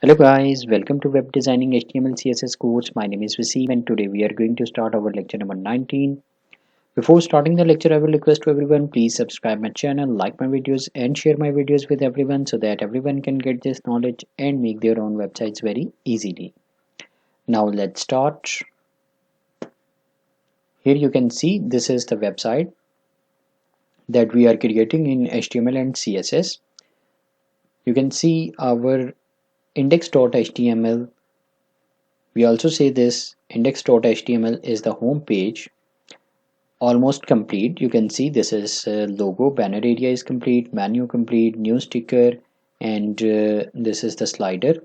Hello guys, welcome to Web Designing HTML CSS course. My name is Vaseem and today we are going to start our lecture number 19. Before starting the lecture, I will request to everyone please subscribe my channel, like my videos and share my videos with everyone so that everyone can get this knowledge and make their own websites very easily. Now let's start. Here you can see this is the website that we are creating in HTML and CSS. You can see our index.html. We also say this index.html is the home page, almost complete. You can see this is logo, banner area is complete, menu complete, new sticker, and this is the slider.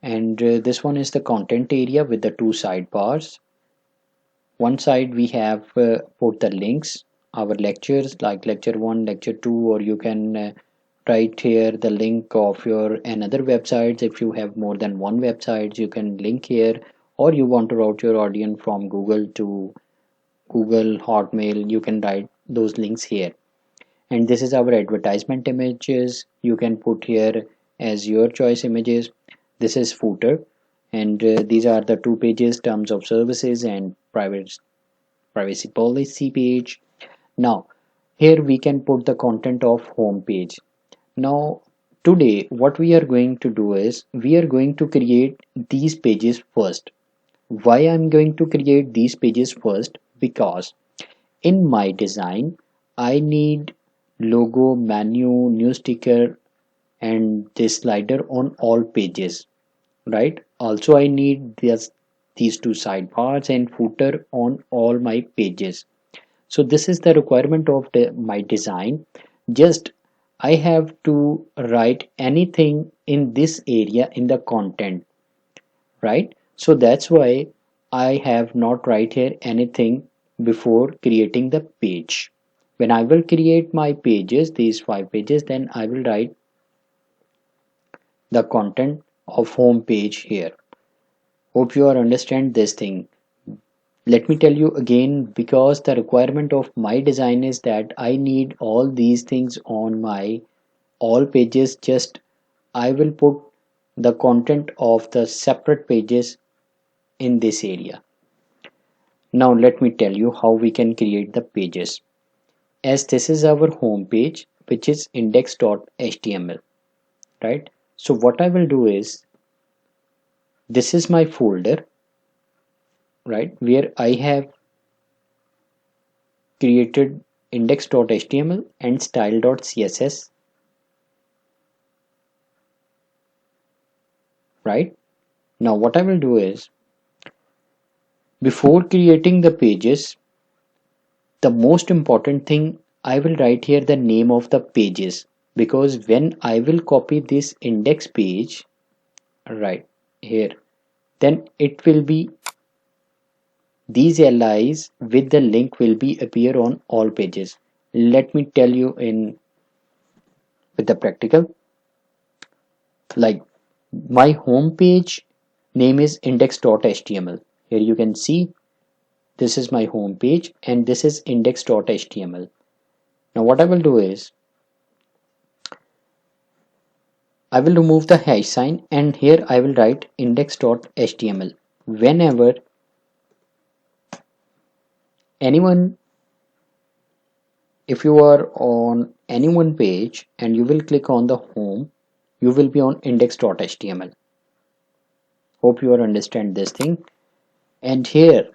And this one is the content area with the two sidebars. One side we have put the links, our lectures like lecture 1, lecture 2, or you can write here the link of your another websites. If you have more than one website, you can link here, or you want to route your audience from Google to Google, Hotmail, you can write those links here. And this is our advertisement images. You can put here as your choice images. This is footer, and these are the two pages, terms of services and privacy policy page. Now here we can put the content of home page. Now today what we are going to do is we are going to create these pages first. Why I'm going to create these pages first? Because in my design I need logo, menu, new sticker and this slider on all pages, right? Also I need these two sidebars and footer on all my pages. So this is the requirement of my design. Just I have to write anything in this area in the content, right? So that's why I have not write here anything before creating the page. When I will create my pages, these 5 pages, then I will write the content of home page here. Hope you are understand this thing. Let me tell you again, because the requirement of my design is that I need all these things on my all pages. Just I will put the content of the separate pages in this area. Now let me tell you how we can create the pages. As this is our home page, which is index.html, right? So what I will do is, this is my folder, right, where I have created index.html and style.css, right? Now what I will do is, before creating the pages, the most important thing, I will write here the name of the pages, because when I will copy this index page right here, then it will be these LIs with the link will be appear on all pages. Let me tell you in with the practical. Like my home page name is index.html. Here you can see this is my home page and this is index.html. Now what I will do is, I will remove the hash sign and here I will write index.html. Whenever anyone, if you are on any one page and you will click on the home, you will be on index.html. Hope you are understand this thing. And here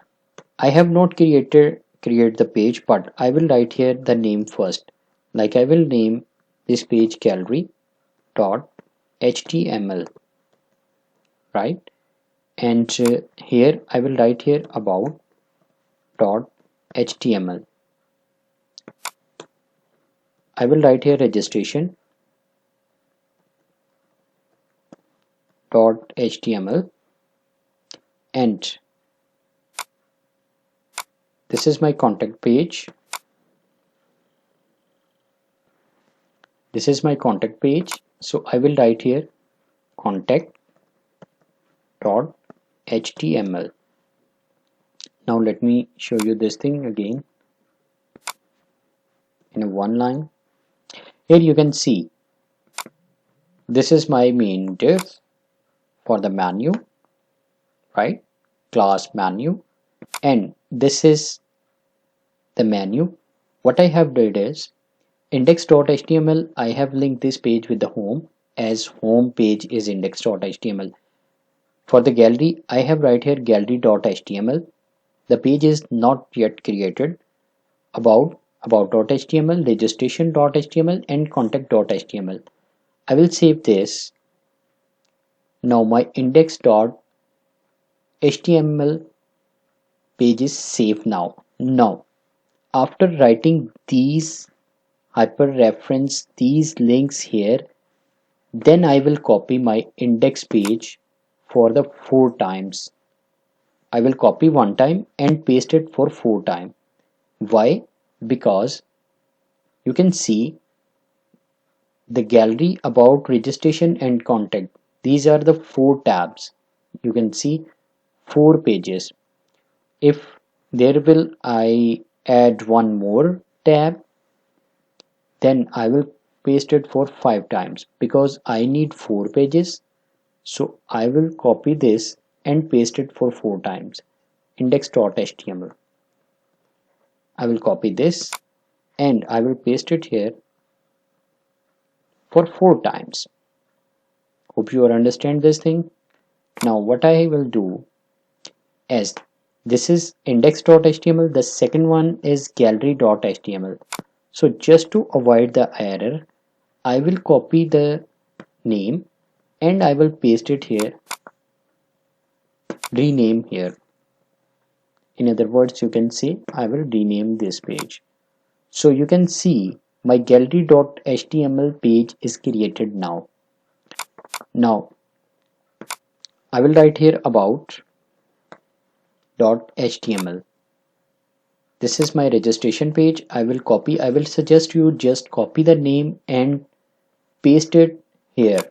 I have not create the page, but I will write here the name first. Like I will name this page gallery dot html, right? And here I will write here about dot html. I will write here registration dot html, and this is my contact page. This is my contact page. So I will write here contact dot html. Now let me show you this thing again in one line. Here you can see this is my main div for the menu, right? Class menu, and this is the menu. What I have did is index.html. I have linked this page with the home, as home page is index.html. For the gallery, I have right here gallery.html. The page is not yet created. About.html, registration.html, and contact.html. I will save this. Now my index.html page is saved now. Now, after writing these hyperreference, these links here, then I will copy my index page for the 4 times. I will copy one time and paste it for 4 times. Why? Because you can see the gallery, about, registration, and contact. These are the 4 tabs. You can see 4 pages. If there will I add one more tab, then I will paste it for 5 times because I need 4 pages. So I will copy this and paste it for 4 times. Index.html. I will copy this and I will paste it here for 4 times. Hope you understand this thing. Now what I will do, as this is index.html, the second one is gallery.html. So just to avoid the error, I will copy the name and I will paste it here, rename here. In other words, you can say I will rename this page. So you can see my gallery.html page is created now. Now I will write here about.html. This is my registration page. I will suggest you just copy the name and paste it here.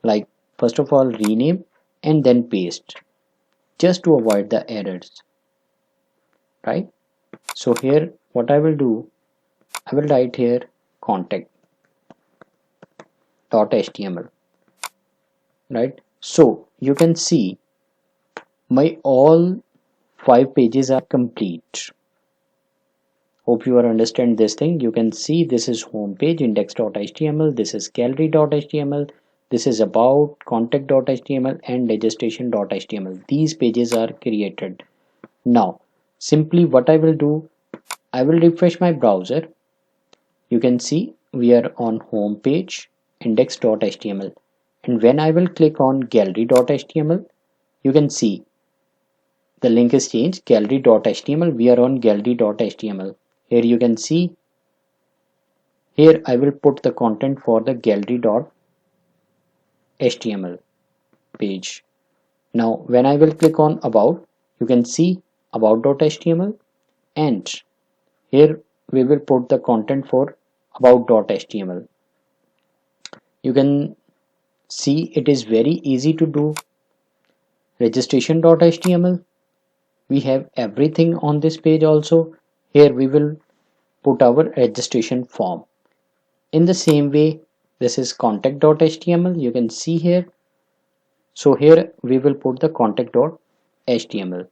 Like first of all rename and then paste, just to avoid the errors, right? So here what I will do, I will write here contact.html, right? So you can see my all 5 pages are complete. Hope you are understand this thing. You can see this is home page, index.html, this is gallery.html, this is about, contact.html, and registration.html. These pages are created. Now simply what I will do, I will refresh my browser. You can see we are on home page, index.html, and when I will click on gallery.html, you can see the link is changed, gallery.html. We are on gallery.html. Here you can see, here I will put the content for the gallery.html page. Now when I will click on about, you can see about.html, and here we will put the content for about.html. You can see it is very easy to do. Registration.html, we have everything on this page also. Here we will put our registration form. In the same way, this is contact.html, you can see here. So here we will put the contact.html.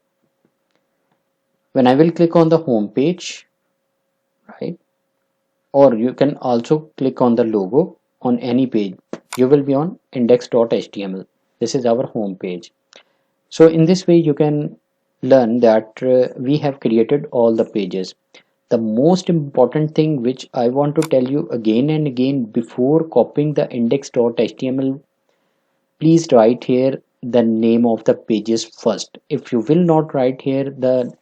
When I will click on the home page, right, or you can also click on the logo on any page, you will be on index.html. This is our home page. So in this way you can learn that we have created all the pages. The most important thing which I want to tell you again and again, before copying the index.html, please write here the name of the pages first. If you will not write here the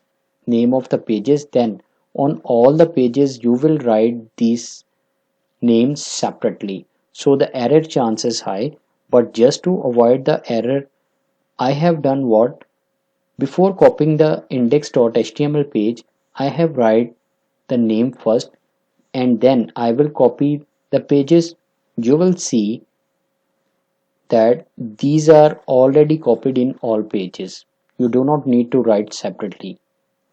name of the pages, then on all the pages you will write these names separately, so the error chance is high. But just to avoid the error, I have done what, before copying the index.html page, I have write the name first and then I will copy the pages. You will see that these are already copied in all pages. You do not need to write separately.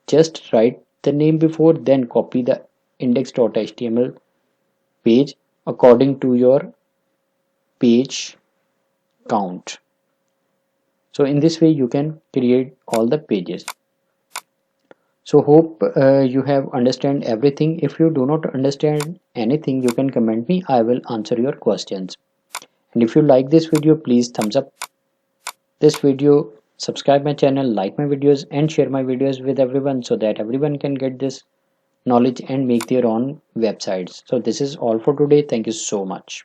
Just write the name before, then copy the index.html page according to your page count. So in this way you can create all the pages. So hope you have understand everything. If you do not understand anything, you can comment me. I will answer your questions. And if you like this video, please thumbs up this video, subscribe my channel, like my videos, and share my videos with everyone so that everyone can get this knowledge and make their own websites. So this is all for today. Thank you so much.